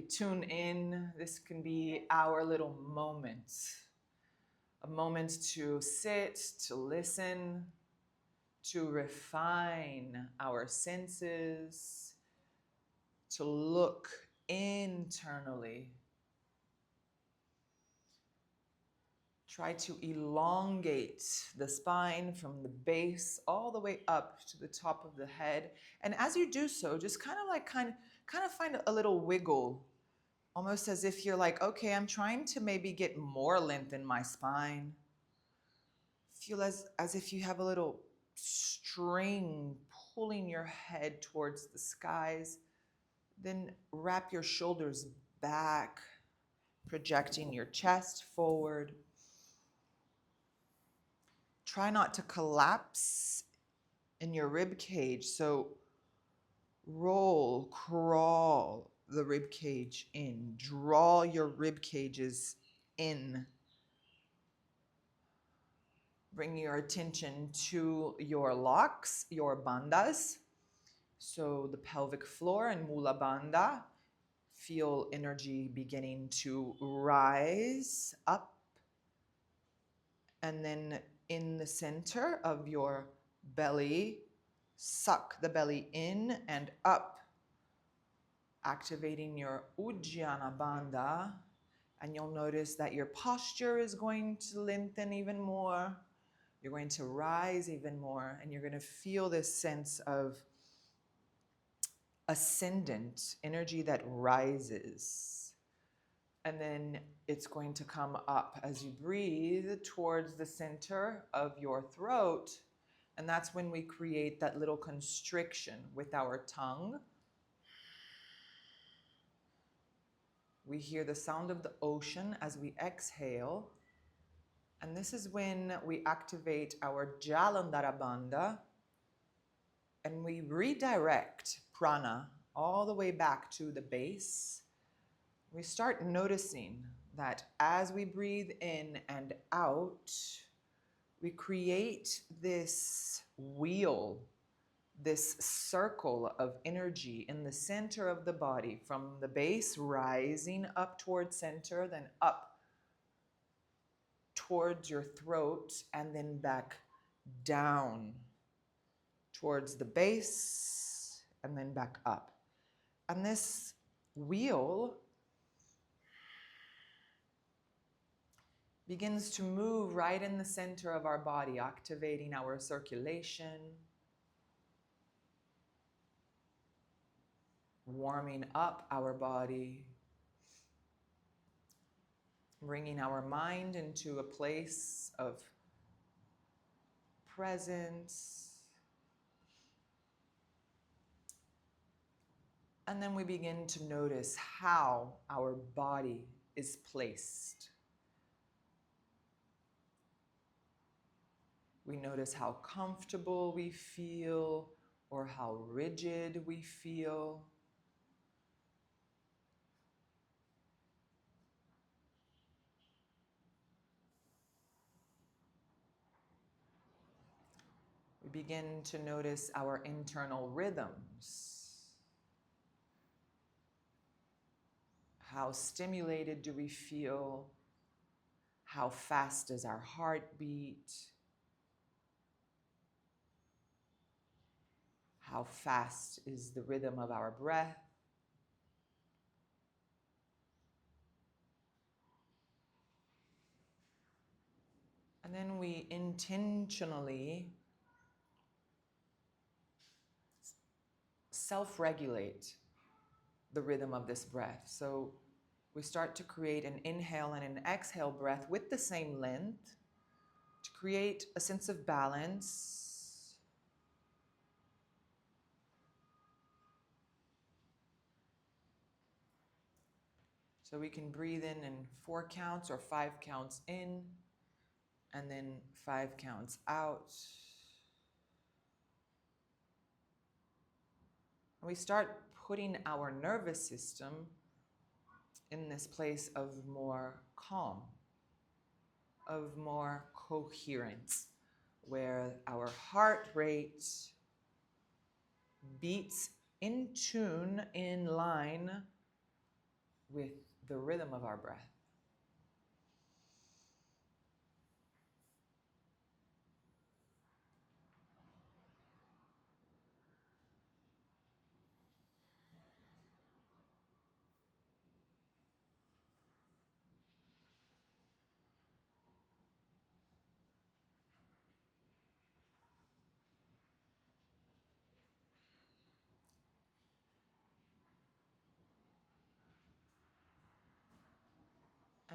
tune in, this can be our little moment. A moment to sit, to listen, to refine our senses, to look internally. Try to elongate the spine from the base all the way up to the top of the head. And as you do so, just kind of find a little wiggle, almost as if you're like, okay, I'm trying to maybe get more length in my spine. Feel as if you have a little string pulling your head towards the skies. Then wrap your shoulders back, projecting your chest forward. Try not to collapse in your rib cage. So roll, crawl the rib cage in. Draw your rib cages in. Bring your attention to your locks, your bandhas. So the pelvic floor and mula bandha. Feel energy beginning to rise up. And then in the center of your belly, suck the belly in and up, activating your Ujjana Bandha. And you'll notice that your posture is going to lengthen even more. You're going to rise even more, and you're going to feel this sense of ascendant energy that rises. And then it's going to come up as you breathe towards the center of your throat. And that's when we create that little constriction with our tongue. We hear the sound of the ocean as we exhale. And this is when we activate our Jalandhara Bandha and we redirect prana all the way back to the base. We start noticing that as we breathe in and out, we create this wheel, this circle of energy in the center of the body, from the base rising up towards center, then up towards your throat, and then back down towards the base, and then back up. And this wheel begins to move right in the center of our body, activating our circulation, warming up our body, bringing our mind into a place of presence. And then we begin to notice how our body is placed. We notice how comfortable we feel or how rigid we feel. We begin to notice our internal rhythms. How stimulated do we feel? How fast does our heart beat? How fast is the rhythm of our breath? And then we intentionally self-regulate the rhythm of this breath. So we start to create an inhale and an exhale breath with the same length to create a sense of balance. So we can breathe in 4 counts or 5 counts in, and then 5 counts out. And we start putting our nervous system in this place of more calm, of more coherence, where our heart rate beats in tune, in line with the rhythm of our breath.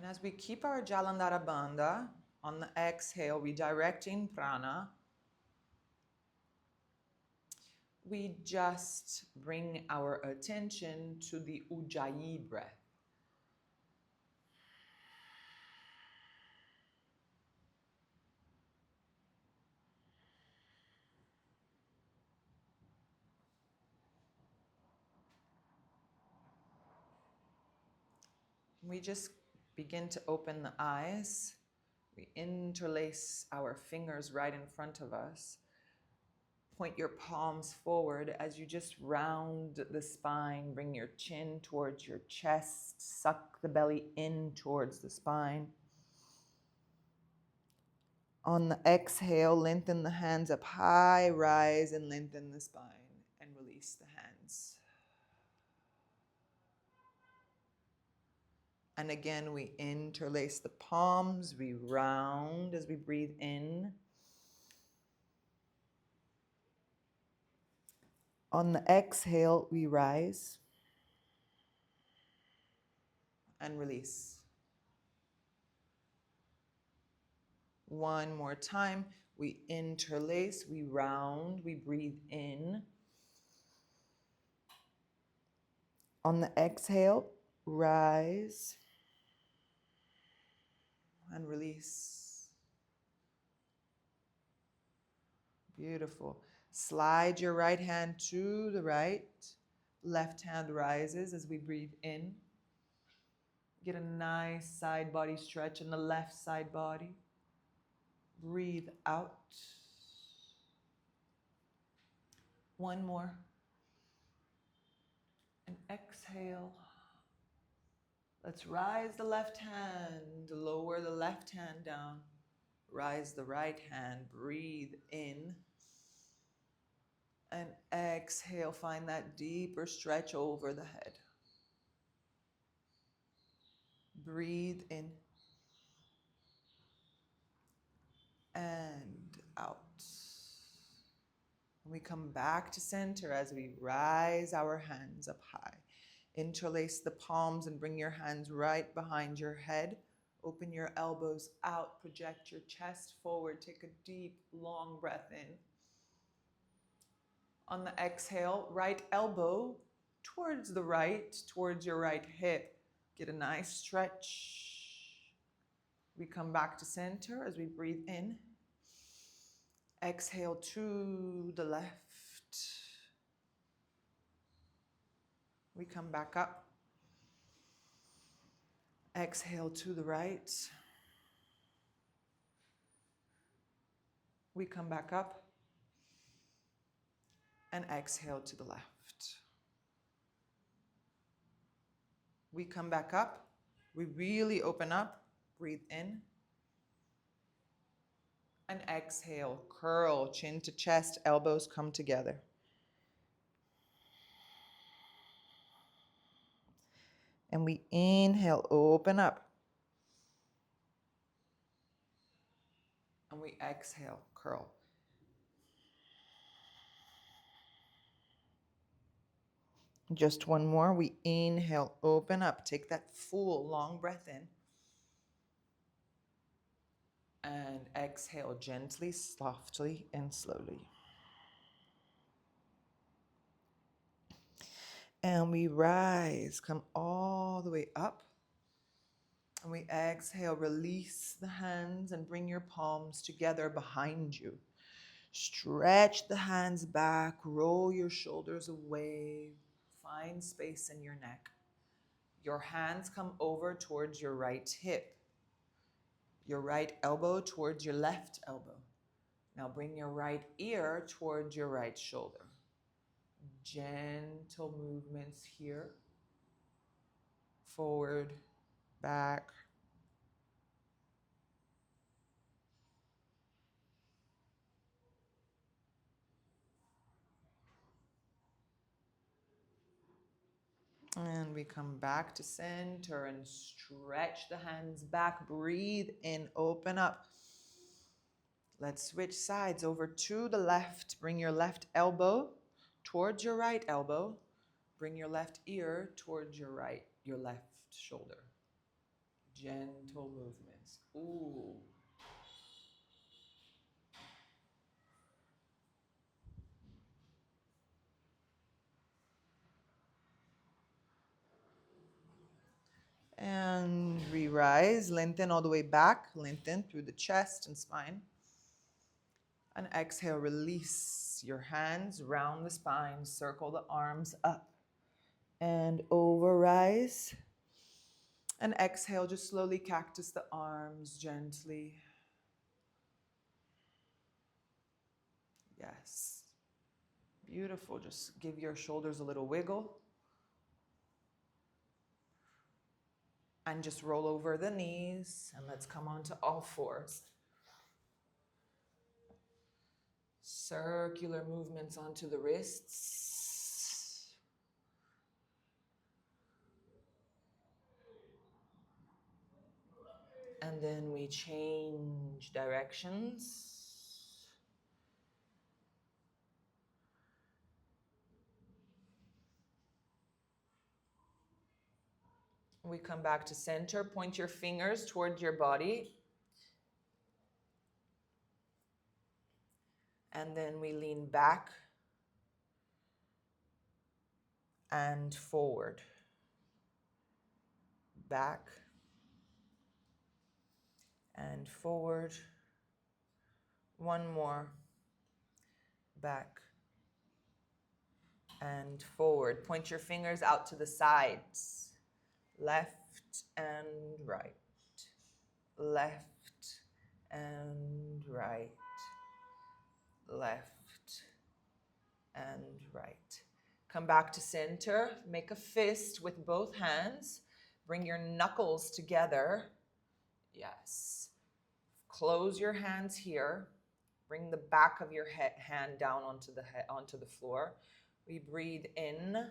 And as we keep our Jalandhara Bandha, on the exhale, redirecting prana, we just bring our attention to the Ujjayi breath. We just begin to open the eyes. We interlace our fingers right in front of us. Point your palms forward as you just round the spine. Bring your chin towards your chest. Suck the belly in towards the spine. On the exhale, lengthen the hands up high, rise and lengthen the spine, and release the hands. And again, we interlace the palms, we round as we breathe in. On the exhale, we rise and release. One more time. We interlace, we round, we breathe in. On the exhale, rise and release. Beautiful. Slide your right hand to the right. Left hand rises as we breathe in. Get a nice side body stretch in the left side body. Breathe out. One more. And exhale. Let's rise the left hand, lower the left hand down. Rise the right hand, breathe in. And exhale, find that deeper stretch over the head. Breathe in. And out. And we come back to center as we rise our hands up high. Interlace the palms and bring your hands right behind your head. Open your elbows out, project your chest forward. Take a deep, long breath in. On the exhale, right elbow towards the right, towards your right hip. Get a nice stretch. We come back to center as we breathe in. Exhale to the left. We come back up. Exhale to the right. We come back up. And exhale to the left. We come back up. We really open up. Breathe in. And exhale. Curl, chin to chest, elbows come together. And we inhale, open up. And we exhale, curl. Just one more. We inhale, open up. Take that full long breath in. And exhale gently, softly, and slowly. And we rise, come all the way up. And we exhale, release the hands and bring your palms together behind you. Stretch the hands back, roll your shoulders away, find space in your neck. Your hands come over towards your right hip, your right elbow towards your left elbow. Now bring your right ear towards your right shoulder. Gentle movements here. forward, back. And we come back to center and stretch the hands back. Breathe in, open up. Let's switch sides over to the left. Bring your left elbow towards your right elbow. Bring your left ear towards your left shoulder. Gentle movements. Ooh. And we rise, lengthen all the way back, lengthen through the chest and spine. And exhale, release your hands round the spine, circle the arms up. And over, rise. And exhale, just slowly cactus the arms gently. Yes. Beautiful. Just give your shoulders a little wiggle. And just roll over the knees. And let's come on to all fours. Circular movements onto the wrists. And then we change directions. We come back to center. Point your fingers towards your body. And then we lean back and forward. Back and forward. One more. Back and forward. Point your fingers out to the sides. Left and right. Left and right. Left and right. Come back to center. Make a fist with both hands. Bring your knuckles together. Yes. Close your hands here. Bring the back of your hand down onto the floor. We breathe in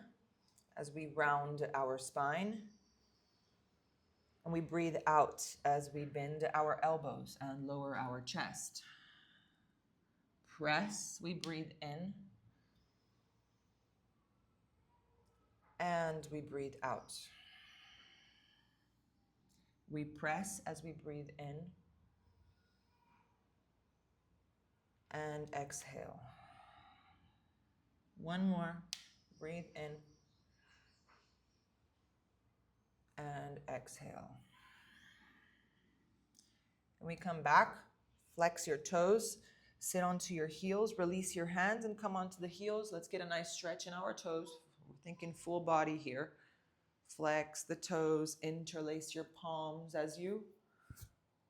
as we round our spine. And we breathe out as we bend our elbows and lower our chest. Press, we breathe in. And we breathe out. We press as we breathe in. And exhale. One more. Breathe in. And exhale. And we come back. Flex your toes. Sit onto your heels. Release your hands and come onto the heels. Let's get a nice stretch in our toes. We're thinking full body here. Flex the toes. Interlace your palms as you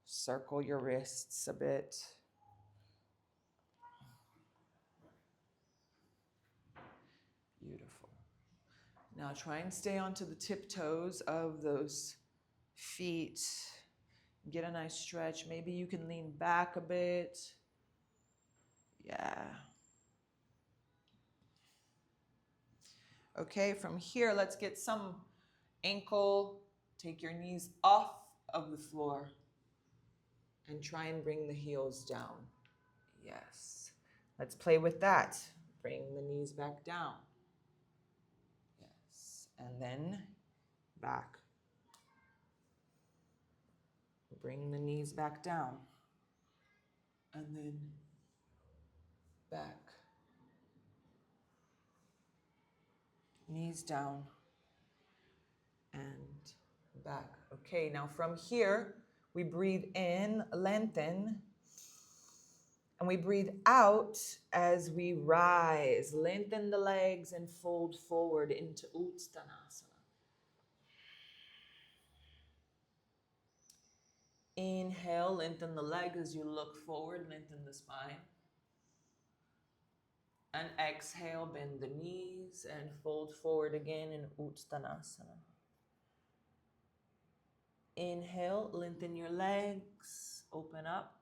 circle your wrists a bit. Beautiful. Now try and stay onto the tiptoes of those feet. Get a nice stretch. Maybe you can lean back a bit. Yeah. Okay, from here, let's get some ankle. Take your knees off of the floor and try and bring the heels down. Yes. Let's play with that. Bring the knees back down. Yes. And then back. Bring the knees back down. And then back. Knees down and back. Okay, now from here, we breathe in, lengthen, and we breathe out as we rise. Lengthen the legs and fold forward into Uttanasana. Inhale, lengthen the legs as you look forward, lengthen the spine. And exhale, bend the knees and fold forward again in Uttanasana. Inhale, lengthen your legs, open up.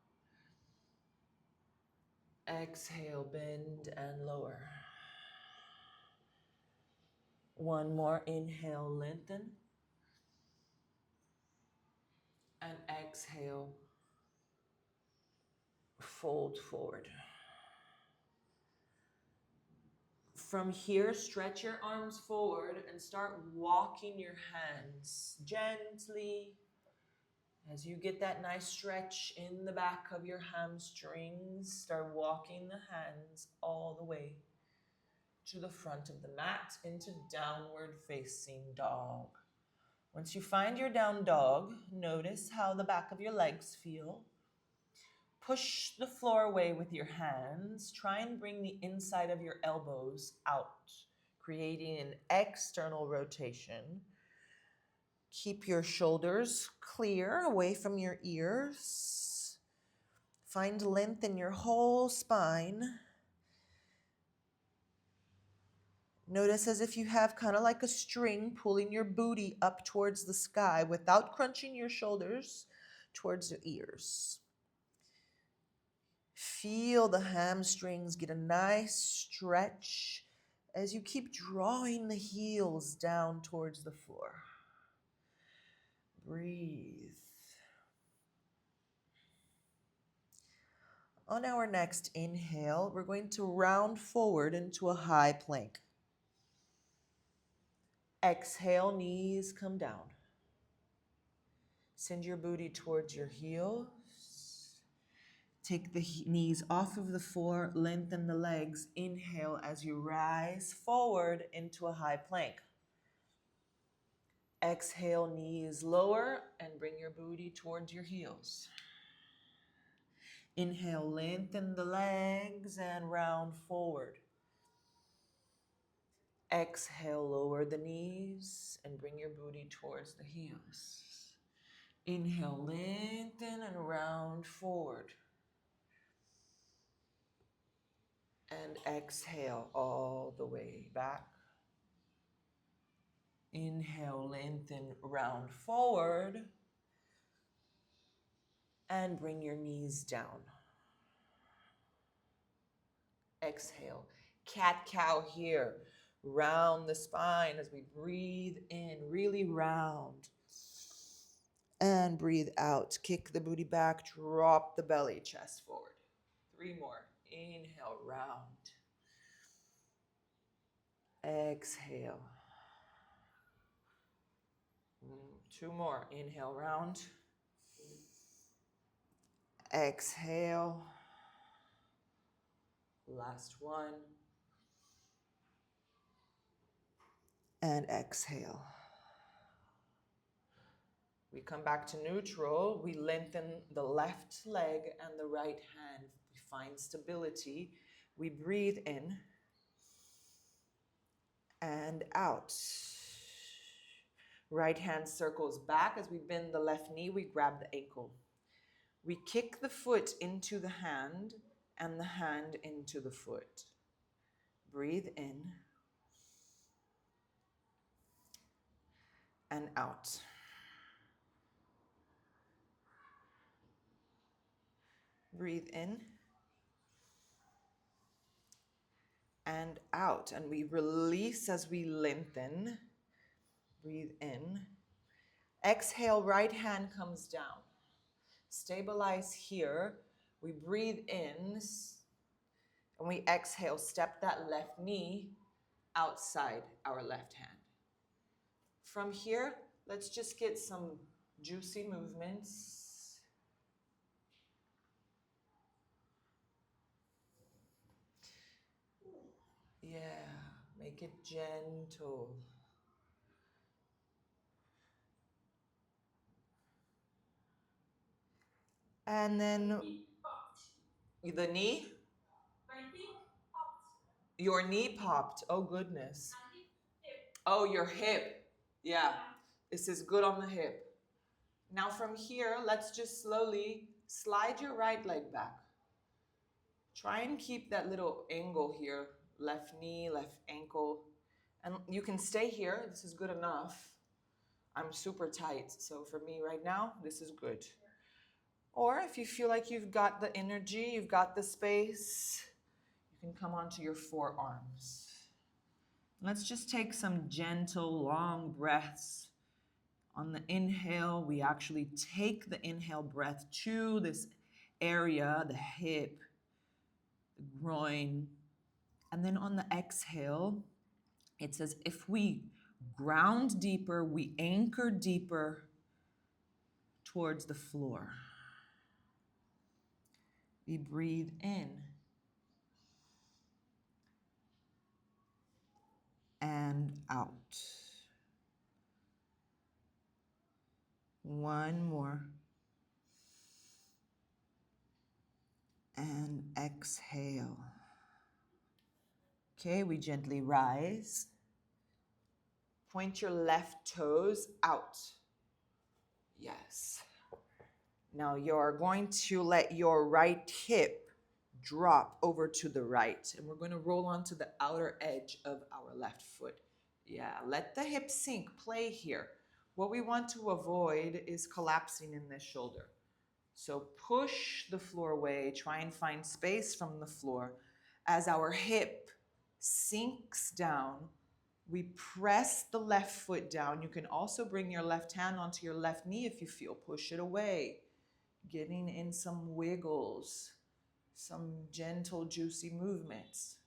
Exhale, bend and lower. One more, inhale, lengthen. And exhale, fold forward. From here, stretch your arms forward and start walking your hands gently. As you get that nice stretch in the back of your hamstrings, start walking the hands all the way to the front of the mat into downward facing dog. Once you find your down dog, notice how the back of your legs feel. Push the floor away with your hands. Try and bring the inside of your elbows out, creating an external rotation. Keep your shoulders clear away from your ears. Find length in your whole spine. Notice as if you have kind of like a string pulling your booty up towards the sky without crunching your shoulders towards your ears. Feel the hamstrings get a nice stretch as you keep drawing the heels down towards the floor. Breathe. On our next inhale, we're going to round forward into a high plank. Exhale, knees come down. Send your booty towards your heels. Take the knees off of the floor, lengthen the legs. Inhale as you rise forward into a high plank. Exhale, knees lower and bring your booty towards your heels. Inhale, lengthen the legs and round forward. Exhale, lower the knees and bring your booty towards the heels. Inhale, lengthen and round forward. And exhale all the way back. Inhale, lengthen, round forward. And bring your knees down. Exhale, cat-cow here. Round the spine as we breathe in, really round. And breathe out. Kick the booty back, drop the belly, chest forward. 3 more. Inhale, round. Exhale. 2 more. Inhale, round. Exhale. Last one. And exhale. We come back to neutral. We lengthen the left leg and the right hand. We find stability. We breathe in and out. Right hand circles back. As we bend the left knee, we grab the ankle. We kick the foot into the hand and the hand into the foot. Breathe in and out. Breathe in and out. And we release as we lengthen. Breathe in. Exhale, right hand comes down. Stabilize here. We breathe in and we exhale. Step that left knee outside our left hand. From here, let's just get some juicy movements. Yeah, make it gentle. And then the knee? Your knee popped. Oh, goodness. Oh, your hip. Yeah, this is good on the hip. Now from here, let's just slowly slide your right leg back. Try and keep that little angle here. Left knee, left ankle. And you can stay here. This is good enough. I'm super tight, so for me right now, this is good. Or if you feel like you've got the energy, you've got the space, you can come onto your forearms. Let's just take some gentle, long breaths. On the inhale, we actually take the inhale breath to this area, the hip, the groin. And then on the exhale, it's as if we ground deeper, we anchor deeper towards the floor. We breathe in and out. One more. And exhale. Okay, we gently rise. Point your left toes out. Yes. Now you're going to let your right hip drop over to the right. And we're going to roll onto the outer edge of our left foot. Yeah, let the hip sink, play here. What we want to avoid is collapsing in this shoulder. So push the floor away, try and find space from the floor. As our hip sinks down, we press the left foot down. You can also bring your left hand onto your left knee if you feel. Push it away. Getting in some wiggles, some gentle, juicy movements.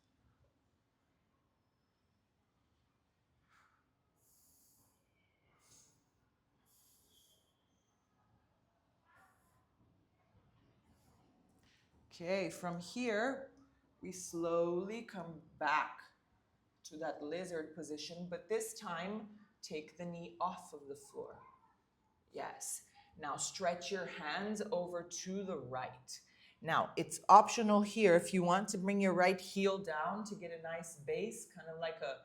Okay, from here, we slowly come back to that lizard position, but this time, take the knee off of the floor. Yes. Now stretch your hands over to the right. Now, it's optional here. If you want to bring your right heel down to get a nice base, kind of like a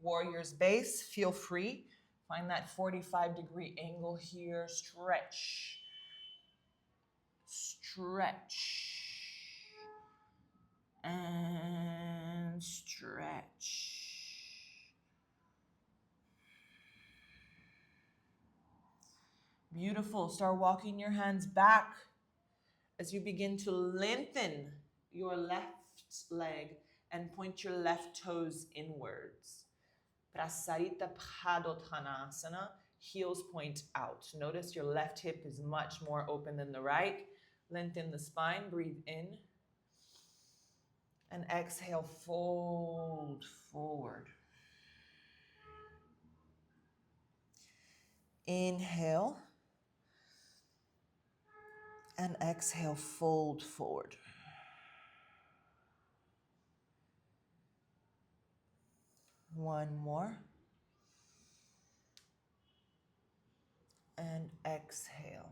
warrior's base, feel free. Find that 45-degree angle here. Stretch. Stretch. And stretch. Beautiful. Start walking your hands back as you begin to lengthen your left leg and point your left toes inwards. Prasarita Padottanasana, heels point out. Notice your left hip is much more open than the right. Lengthen the spine, breathe in. And exhale, fold forward. Inhale. And exhale, fold forward. One more. And exhale.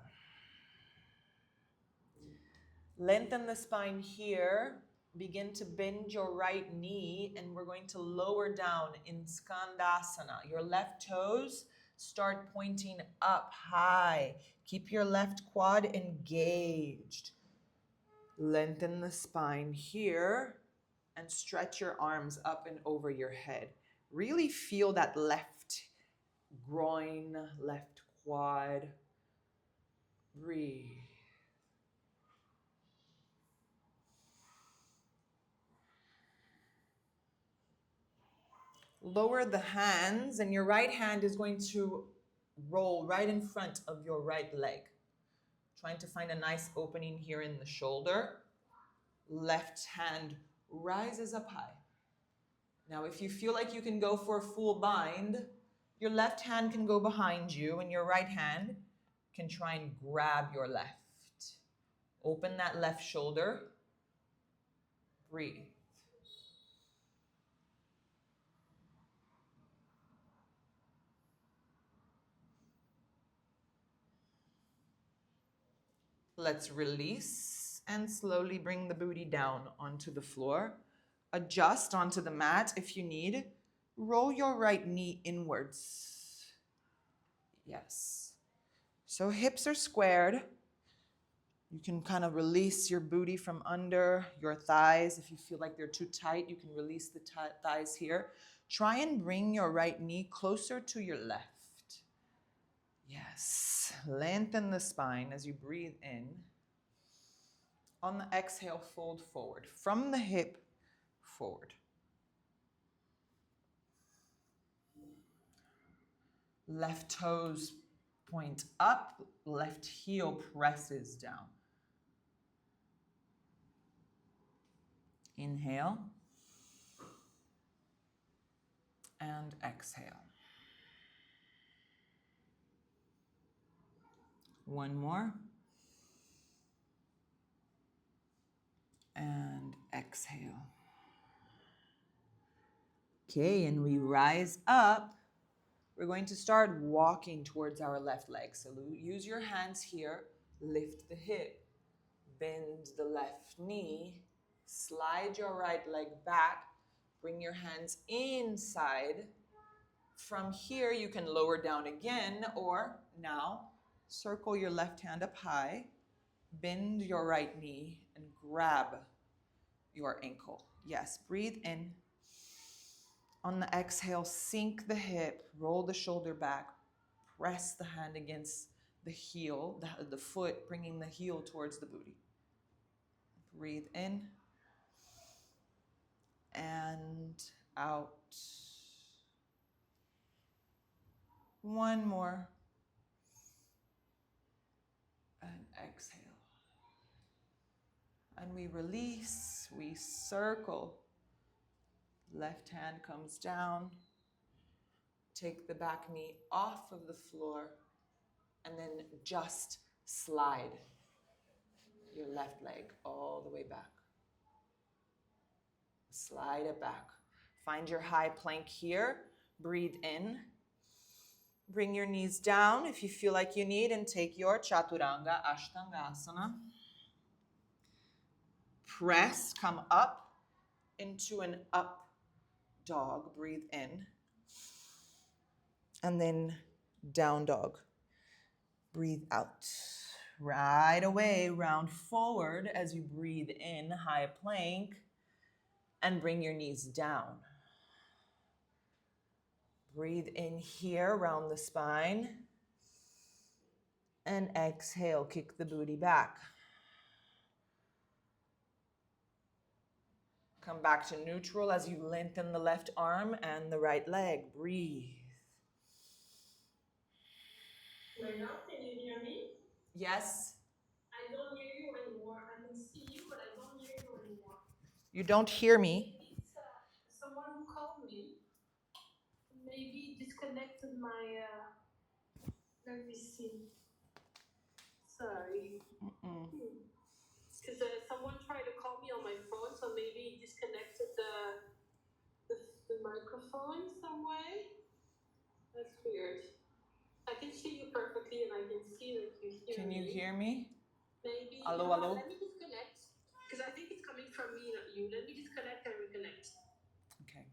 Lengthen the spine here. Begin to bend your right knee, and we're going to lower down in Skandasana. Your left toes start pointing up high. Keep your left quad engaged. Lengthen the spine here and stretch your arms up and over your head. Really feel that left groin, left quad. Breathe. Lower the hands, and your right hand is going to roll right in front of your right leg. Trying to find a nice opening here in the shoulder. Left hand rises up high. Now, if you feel like you can go for a full bind, your left hand can go behind you, and your right hand can try and grab your left. Open that left shoulder. Breathe. Let's release and slowly bring the booty down onto the floor. Adjust onto the mat if you need. Roll your right knee inwards. Yes. So hips are squared. You can kind of release your booty from under your thighs. If you feel like they're too tight, you can release the thighs here. Try and bring your right knee closer to your left. Yes. Lengthen the spine as you breathe in. On the exhale, fold forward. From the hip, forward. Left toes point up, left heel presses down. Inhale. And exhale. One more. And exhale. Okay, and we rise up. We're going to start walking towards our left leg. So use your hands here, lift the hip, bend the left knee, slide your right leg back, bring your hands inside. From here, you can lower down again, or now circle your left hand up high, bend your right knee, and grab your ankle. Yes, breathe in. On the exhale, sink the hip, roll the shoulder back, press the hand against the heel, the foot, bringing the heel towards the booty. Breathe in and out. One more. And exhale. And we release, we circle. Left hand comes down. Take the back knee off of the floor and then just slide your left leg all the way back. Slide it back. Find your high plank here. Breathe in. Bring your knees down if you feel like you need, and take your Chaturanga Ashtangasana. Press, come up into an up dog. Breathe in. And then down dog. Breathe out. Right away, round forward as you breathe in, high plank, and bring your knees down. Breathe in here, round the spine, and exhale, kick the booty back. Come back to neutral as you lengthen the left arm and the right leg. Breathe. Now, can you hear me? Yes? I don't hear you anymore. I can see you, but I don't hear you anymore. You don't hear me? It's someone who called me. Maybe disconnected my... let me see. Sorry. Because someone tried to call me on my phone, so maybe disconnected the microphone some way. That's weird. I can see you perfectly, and I can see that you hear me. Can you hear me? Maybe. Hello, hello? Let me disconnect, because I think it's coming from me, not you. Let me disconnect and reconnect. Okay.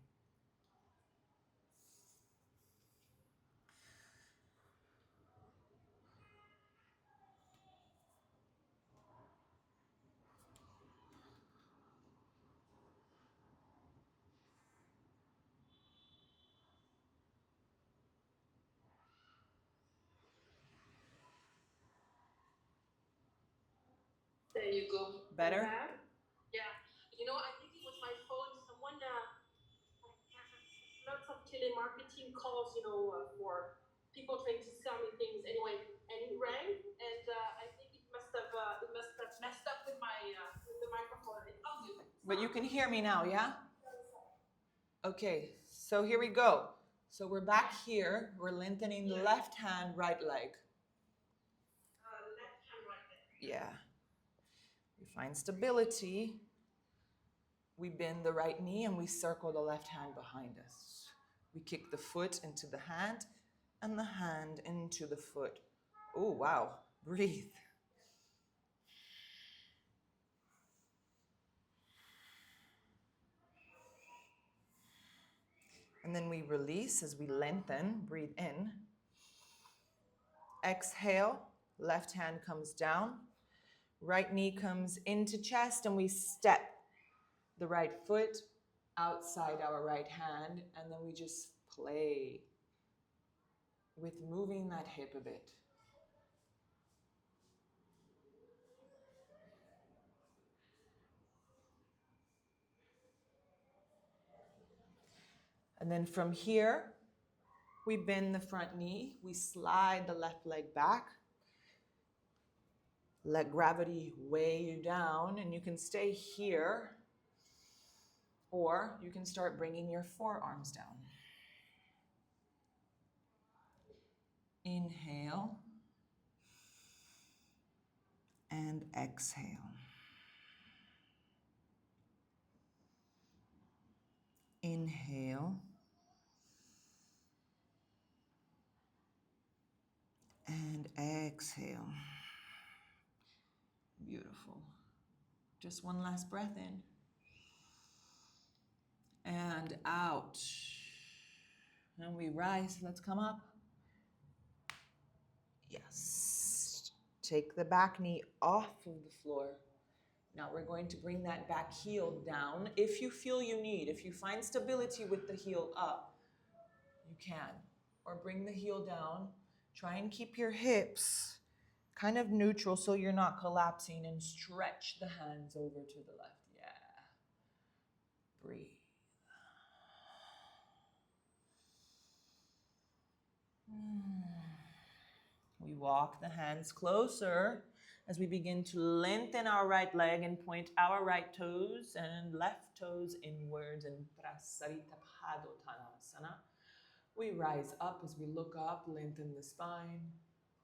There you go. Better? Yeah. You know, I think it was my phone. Someone, lots of telemarketing calls, for people trying to sell me things. Anyway, and it rang, and I think it must have messed up with the microphone. It's all good. But you can hear me now, yeah? Okay, so here we go. So we're back here. We're lengthening the left hand, right leg. Left hand, right leg. Yeah. We find stability. We bend the right knee and we circle the left hand behind us. We kick the foot into the hand and the hand into the foot. Oh, wow. Breathe. And then we release as we lengthen. Breathe in. Exhale. Left hand comes down. Right knee comes into chest and we step the right foot outside our right hand, and then we just play with moving that hip a bit. And then from here, we bend the front knee, we slide the left leg back, let gravity weigh you down, and you can stay here, or you can start bringing your forearms down. Inhale and exhale. Inhale and exhale. Beautiful. Just one last breath in and out. And we rise. Let's come up. Yes. Take the back knee off of the floor. Now we're going to bring that back heel down. If you feel you need, if you find stability with the heel up, you can. Or bring the heel down. Try and keep your hips kind of neutral so you're not collapsing, and stretch the hands over to the left. Yeah. Breathe. We walk the hands closer as we begin to lengthen our right leg and point our right toes and left toes inwards in Prasarita Padottanasana. We rise up as we look up, lengthen the spine.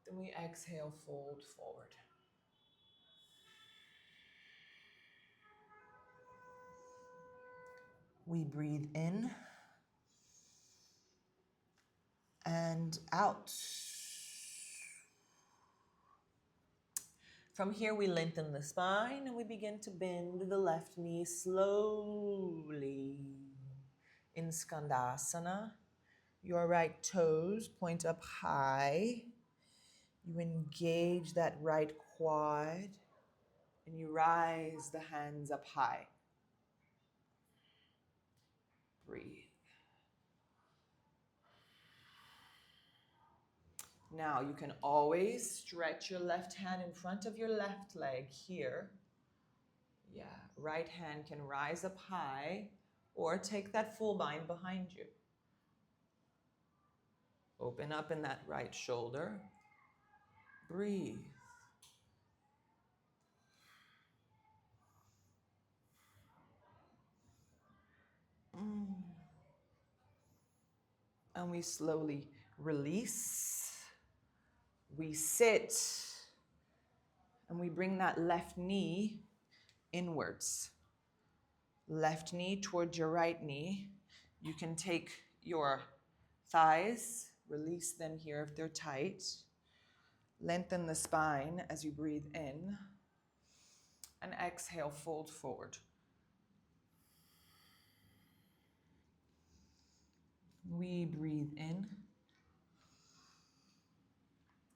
Then we exhale, fold forward. We breathe in and out. From here, we lengthen the spine and we begin to bend the left knee slowly. In Skandasana, your right toes point up high. You engage that right quad and you rise the hands up high. Breathe. Now you can always stretch your left hand in front of your left leg here. Yeah, right hand can rise up high or take that full bind behind you. Open up in that right shoulder. Breathe. And we slowly release. We sit. And we bring that left knee inwards. Left knee towards your right knee. You can take your thighs, release them here if they're tight. Lengthen the spine as you breathe in. And exhale, fold forward. We breathe in.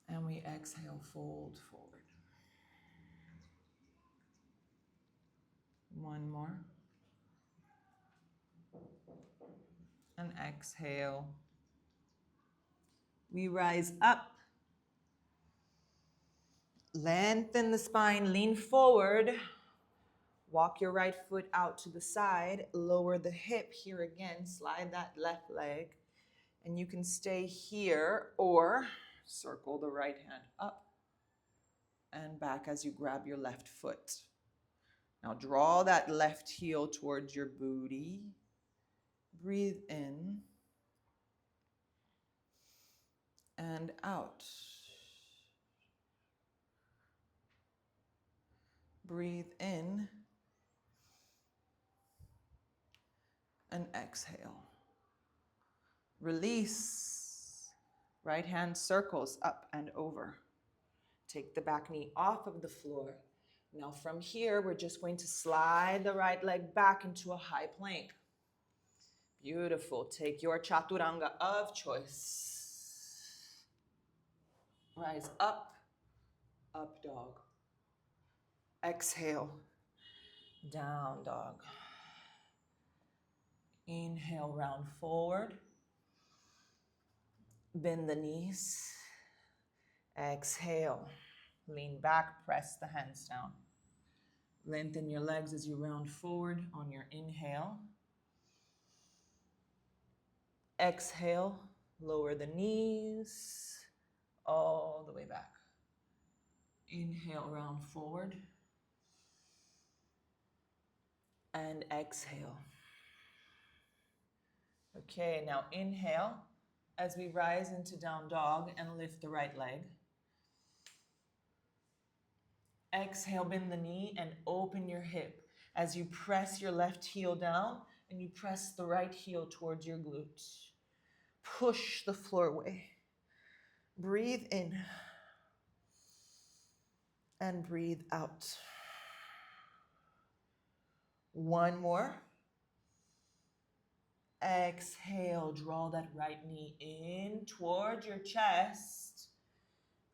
And we exhale, fold forward. One more. And exhale. We rise up. Lengthen the spine, lean forward. Walk your right foot out to the side. Lower the hip here again. Slide that left leg. And you can stay here or circle the right hand up and back as you grab your left foot. Now draw that left heel towards your booty. Breathe in and out. Breathe in and exhale. Release. Right hand circles up and over. Take the back knee off of the floor. Now from here, we're just going to slide the right leg back into a high plank. Beautiful. Take your chaturanga of choice. Rise up, up dog. Exhale, down dog. Inhale, round forward. Bend the knees. Exhale. Lean back, press the hands down. Lengthen your legs as you round forward on your inhale. Exhale, lower the knees all the way back. Inhale, round forward. And exhale. Okay, now inhale as we rise into down dog and lift the right leg. Exhale, bend the knee and open your hip as you press your left heel down and you press the right heel towards your glute. Push the floor away. Breathe in and breathe out. One more. Exhale, draw that right knee in toward your chest.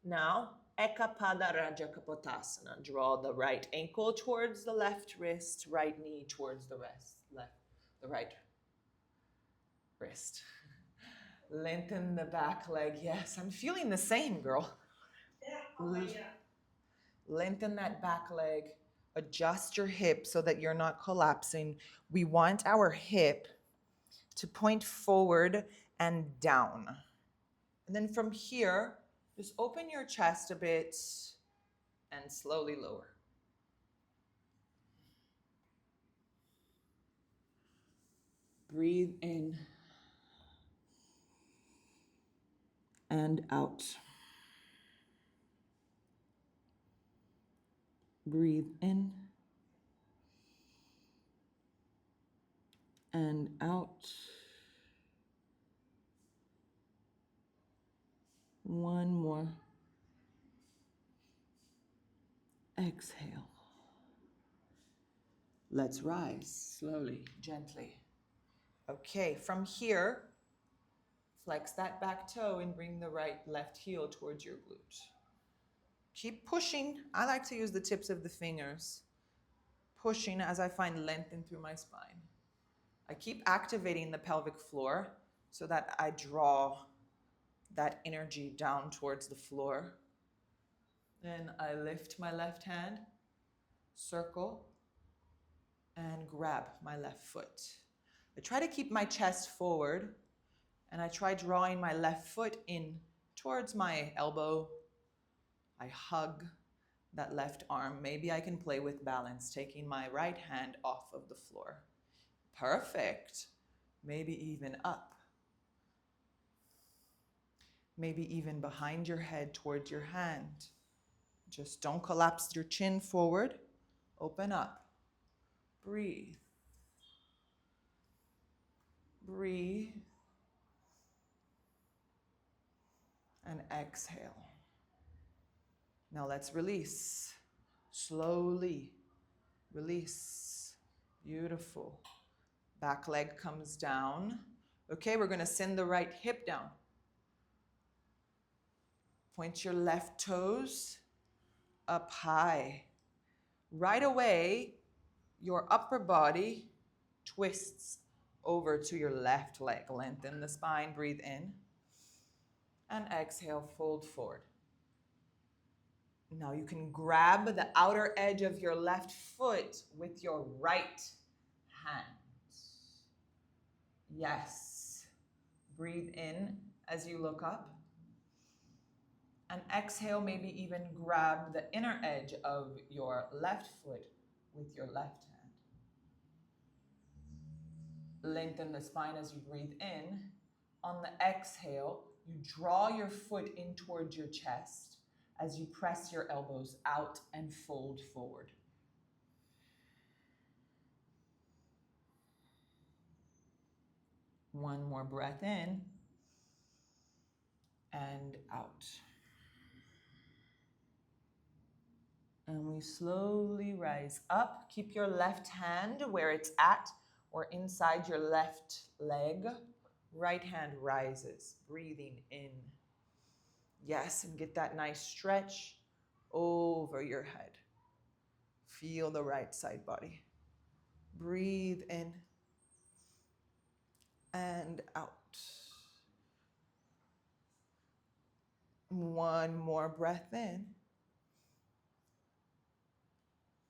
Now, Ekapada Raja Kapotasana. Draw the right ankle towards the left wrist, right knee towards the right wrist. Lengthen the back leg. Yes, I'm feeling the same, girl. Yeah. Lengthen that back leg. Adjust your hip so that you're not collapsing. We want our hip to point forward and down. And then from here, just open your chest a bit and slowly lower. Breathe in and out. Breathe in and out. One more. Exhale. Let's rise slowly, gently. Okay, from here, flex that back toe and bring the left heel towards your glute. Keep pushing. I like to use the tips of the fingers. Pushing as I find lengthen through my spine. I keep activating the pelvic floor so that I draw that energy down towards the floor. Then I lift my left hand, circle, and grab my left foot. I try to keep my chest forward, and I try drawing my left foot in towards my elbow. I hug that left arm. Maybe I can play with balance, taking my right hand off of the floor. Perfect. Maybe even up. Maybe even behind your head towards your hand. Just don't collapse your chin forward. Open up. Breathe. Breathe. And exhale. Now let's release. Slowly release. Beautiful. Back leg comes down. Okay, we're going to send the right hip down. Point your left toes up high. Right away, your upper body twists over to your left leg. Lengthen the spine, breathe in. And exhale, fold forward. Now you can grab the outer edge of your left foot with your right hand. Yes. Breathe in as you look up. And exhale, maybe even grab the inner edge of your left foot with your left hand. Lengthen the spine as you breathe in. On the exhale, you draw your foot in towards your chest as you press your elbows out and fold forward. One more breath in and out. And we slowly rise up. Keep your left hand where it's at or inside your left leg. Right hand rises, breathing in. Yes, and get that nice stretch over your head. Feel the right side body. Breathe in and out. One more breath in.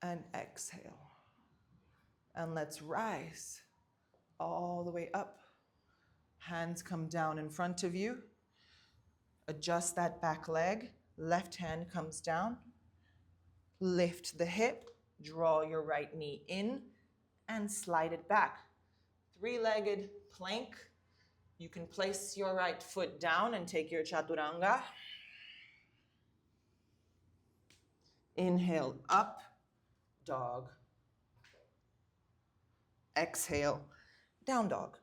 And exhale. And let's rise all the way up. Hands come down in front of you. Adjust that back leg. Left hand comes down. Lift the hip. Draw your right knee in and slide it back. Three-legged plank. You can place your right foot down and take your chaturanga. Inhale, up, dog. Exhale, down dog.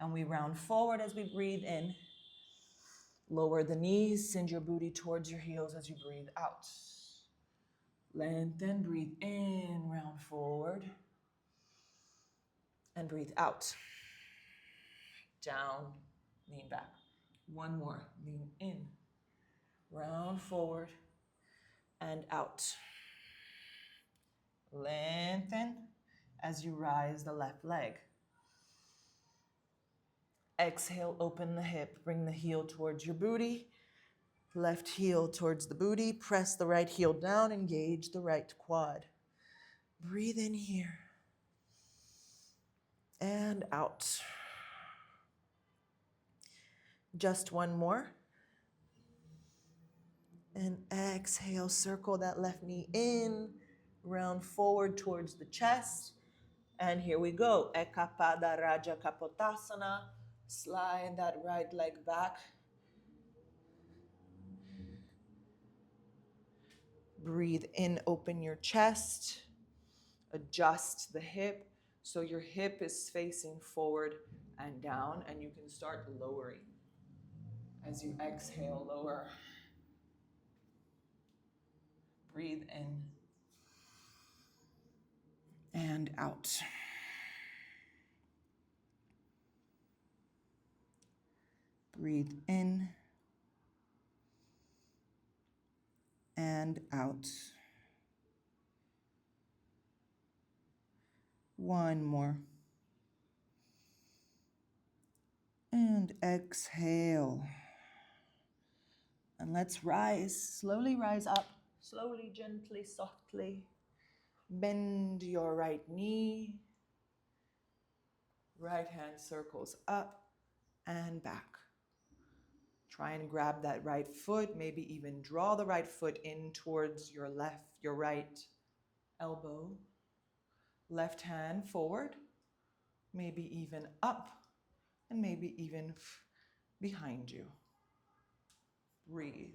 And we round forward as we breathe in. Lower the knees, send your booty towards your heels as you breathe out. Lengthen, breathe in, round forward. And breathe out. Down, lean back. One more, lean in. Round forward and out. Lengthen as you rise the left leg. Exhale, open the hip, bring the heel towards your booty. Left heel towards the booty, press the right heel down, engage the right quad. Breathe in here and out. Just one more. And exhale, circle that left knee in, round forward towards the chest. And here we go. Ekapada Raja Kapotasana. Slide that right leg back. Breathe in, open your chest. Adjust the hip so your hip is facing forward and down, and you can start lowering. As you exhale, lower. Breathe in and out. Breathe in and out. One more. And exhale. And let's rise. Slowly rise up. Slowly, gently, softly. Bend your right knee. Right hand circles up and back. Try and grab that right foot, maybe even draw the right foot in towards your right elbow. Left hand forward, maybe even up, and maybe even behind you. Breathe.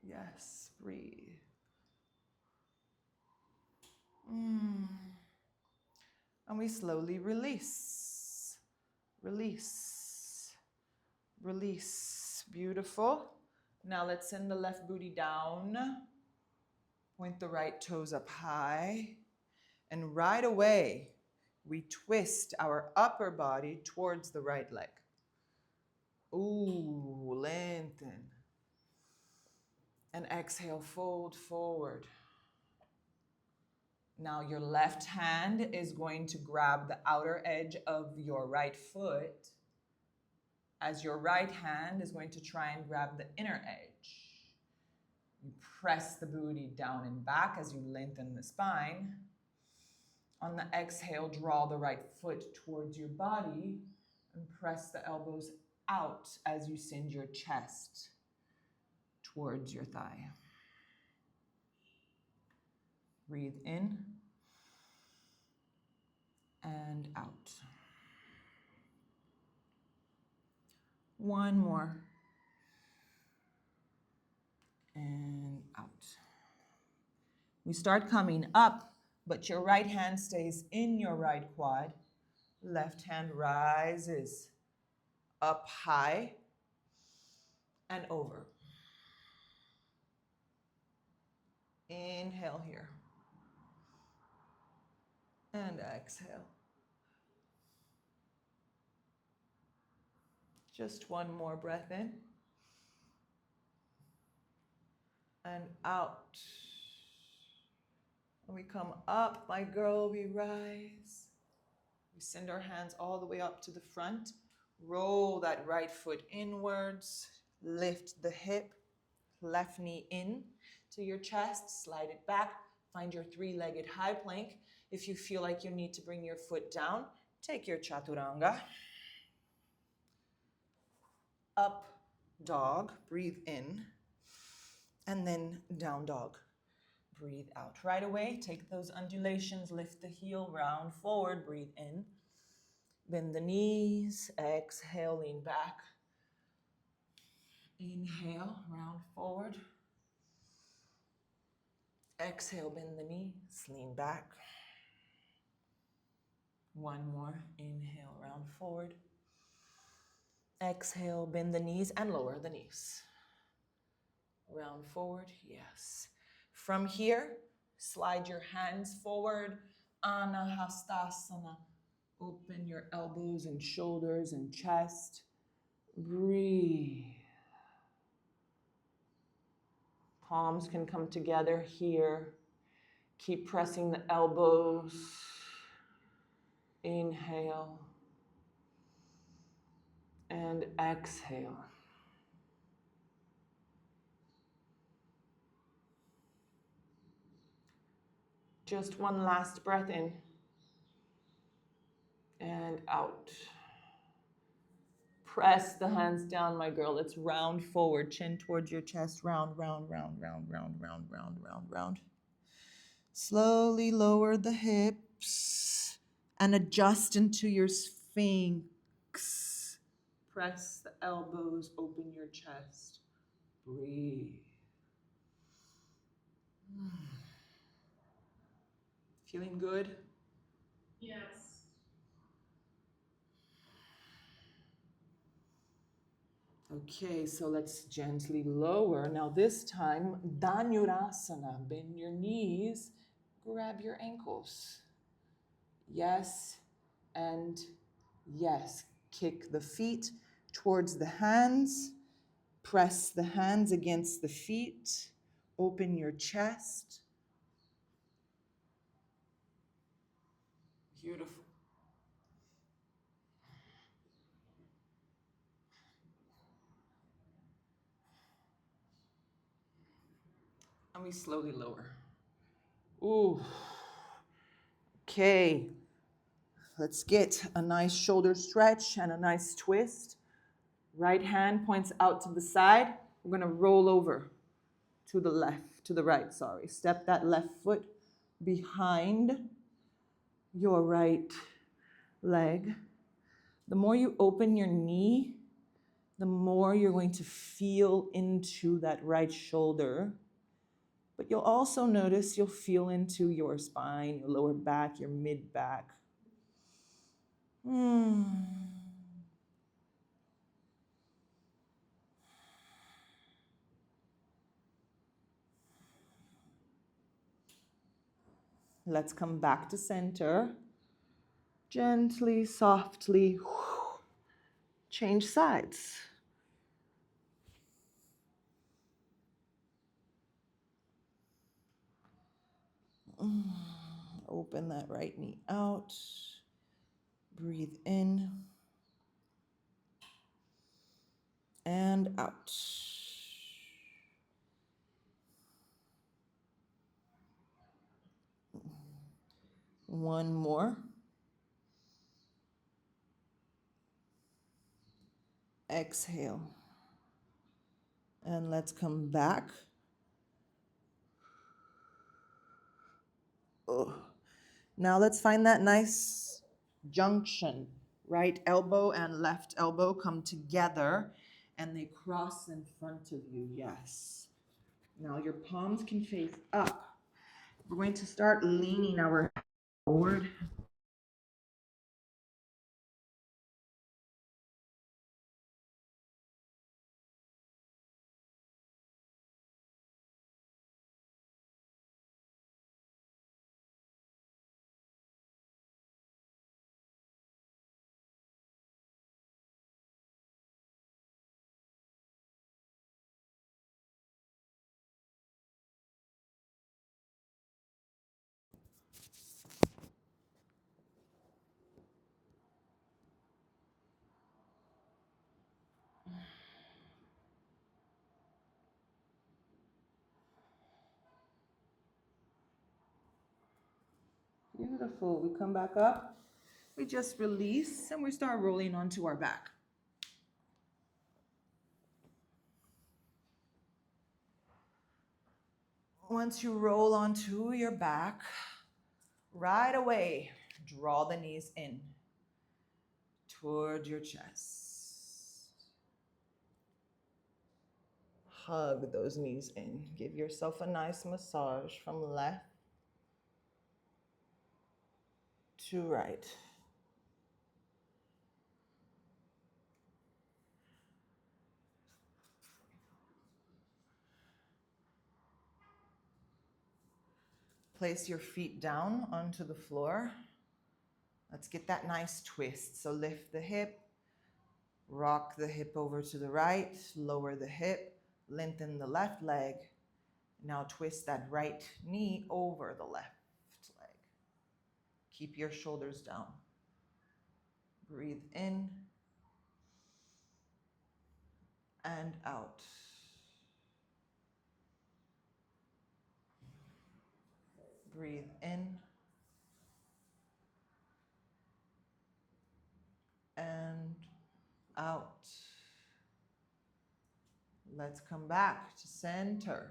Yes, breathe. And we slowly release. Release. Release. Beautiful. Now let's send the left booty down. Point the right toes up high. And right away, we twist our upper body towards the right leg. Ooh, lengthen. And exhale, fold forward. Now your left hand is going to grab the outer edge of your right foot, as your right hand is going to try and grab the inner edge. You press the booty down and back as you lengthen the spine. On the exhale, draw the right foot towards your body and press the elbows out as you send your chest towards your thigh. Breathe in and out. One more. And out. We start coming up, but your right hand stays in your right quad. Left hand rises up high and over. Inhale here. And exhale. Just one more breath in. And out. When we come up, my girl, we rise. We send our hands all the way up to the front. Roll that right foot inwards. Lift the hip. Left knee in to your chest. Slide it back. Find your three-legged high plank. If you feel like you need to bring your foot down, take your chaturanga. Up dog. Breathe in. And then down dog. Breathe out. Right away, take those undulations, lift the heel, round forward, breathe in. Bend the knees, exhale, lean back. Inhale, round forward. Exhale, bend the knees, lean back. One more, inhale, round forward. Exhale, bend the knees and lower the knees. Round forward, yes. From here, slide your hands forward, Anahastasana. Open your elbows and shoulders and chest. Breathe. Palms can come together here. Keep pressing the elbows. Inhale. And exhale. Just one last breath in. And out. Press the hands down, my girl. Let's round forward. Chin towards your chest. Round, round, round, round, round, round, round, round, round. Slowly lower the hips and adjust into your sphinx. Press the elbows, open your chest. Breathe. Feeling good? Yes. Okay, so let's gently lower. Now this time, Dhanurasana. Bend your knees, grab your ankles. Yes, and yes. Kick the feet towards the hands. Press the hands against the feet. Open your chest. Beautiful. And we slowly lower. Ooh. Okay. Let's get a nice shoulder stretch and a nice twist. Right hand points out to the side. We're going to roll over to the left, to the right, sorry. Step that left foot behind your right leg. The more you open your knee, the more you're going to feel into that right shoulder. But you'll also notice you'll feel into your spine, your lower back, your mid back. Let's come back to center. Gently, softly, change sides. Open that right knee out. Breathe in and out. One more. Exhale. And let's come back. Oh. Now let's find that nice junction. Right elbow and left elbow come together and they cross in front of you. Yes. Now your palms can face up. We're going to start leaning our forward. Beautiful. We come back up. We just release and we start rolling onto our back. Once you roll onto your back, right away, draw the knees in toward your chest. Hug those knees in. Give yourself a nice massage from left to right. Place your feet down onto the floor. Let's get that nice twist. So lift the hip, rock the hip over to the right, lower the hip, lengthen the left leg. Now twist that right knee over the left leg. Keep your shoulders down. Breathe in and out. Breathe in and out. Let's come back to center.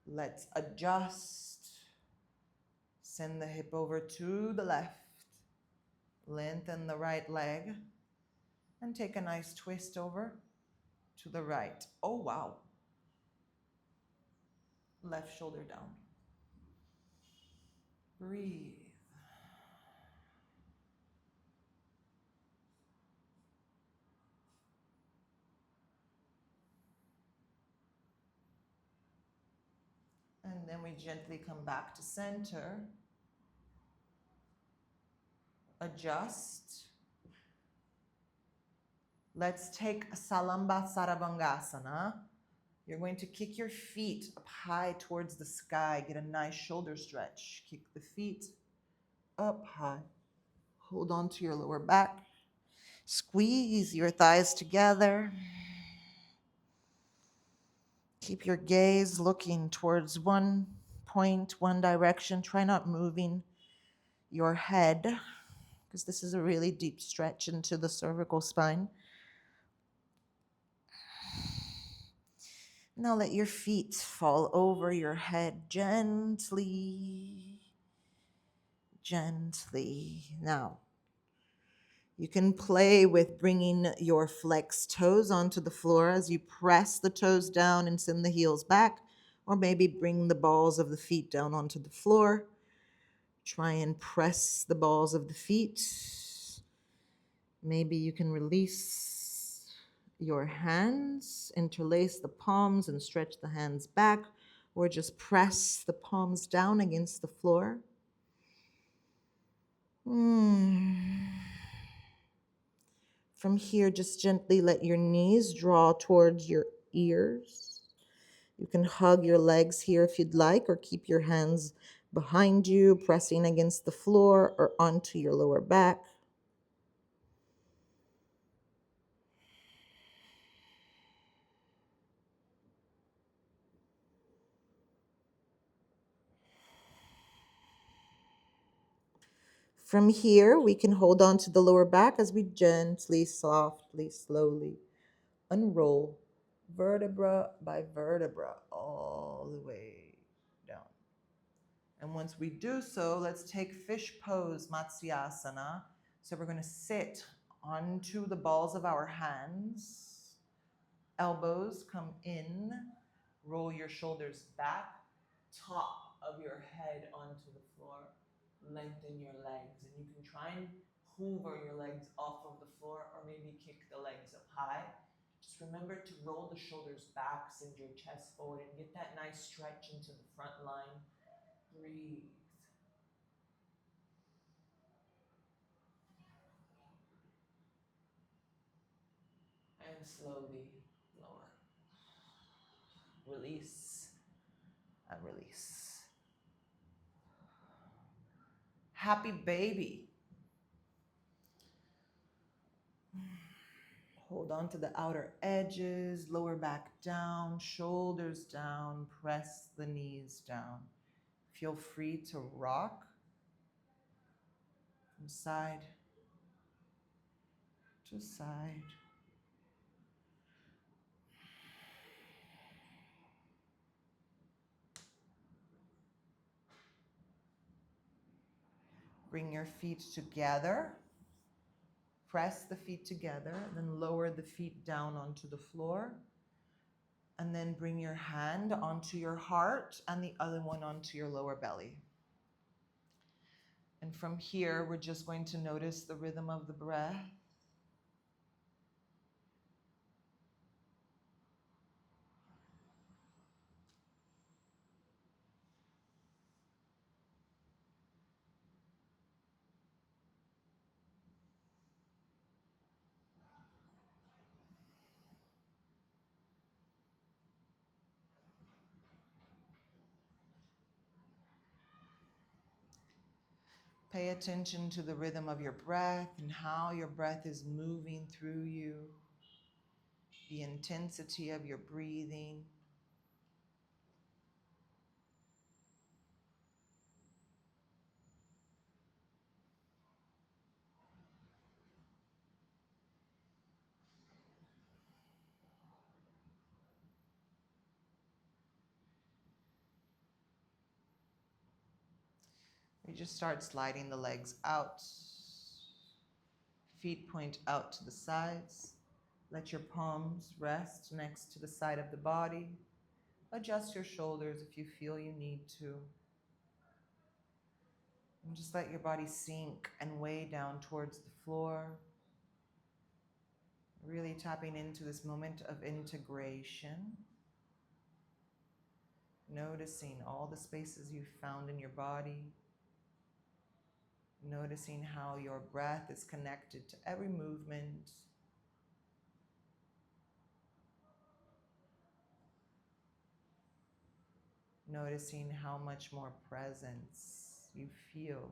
Let's adjust. Send the hip over to the left. Lengthen the right leg. And take a nice twist over to the right. Oh, wow. Left shoulder down. Breathe. And then we gently come back to center. Adjust. Let's take Salamba Saravangasana. You're going to kick your feet up high towards the sky. Get a nice shoulder stretch. Kick the feet up high. Hold on to your lower back. Squeeze your thighs together. Keep your gaze looking towards one point, one direction. Try not moving your head because this is a really deep stretch into the cervical spine. Now let your feet fall over your head gently, gently. Now, you can play with bringing your flexed toes onto the floor as you press the toes down and send the heels back, or maybe bring the balls of the feet down onto the floor. Try and press the balls of the feet. Maybe you can release your hands, interlace the palms and stretch the hands back, or just press the palms down against the floor. From here, just gently let your knees draw towards your ears. You can hug your legs here if you'd like, or keep your hands behind you, pressing against the floor or onto your lower back. From here, we can hold on to the lower back as we gently, softly, slowly unroll vertebra by vertebra all the way down. And once we do so, let's take fish pose, Matsyasana. So we're going to sit onto the balls of our hands. Elbows come in. Roll your shoulders back. Top of your head onto the floor. Lengthen your legs. And you can try and hoover your legs off of the floor or maybe kick the legs up high. Just remember to roll the shoulders back, send your chest forward, and get that nice stretch into the front line. Breathe. And slowly lower. Release and release. Happy baby. Hold on to the outer edges, lower back down, shoulders down, press the knees down. Feel free to rock from side to side. Bring your feet together. Press the feet together, and then lower the feet down onto the floor. And then bring your hand onto your heart and the other one onto your lower belly. And from here, we're just going to notice the rhythm of the breath. Pay attention to the rhythm of your breath and how your breath is moving through you, the intensity of your breathing. We just start sliding the legs out. Feet point out to the sides. Let your palms rest next to the side of the body. Adjust your shoulders if you feel you need to. And just let your body sink and weigh down towards the floor. Really tapping into this moment of integration. Noticing all the spaces you've found in your body. Noticing how your breath is connected to every movement. Noticing how much more presence you feel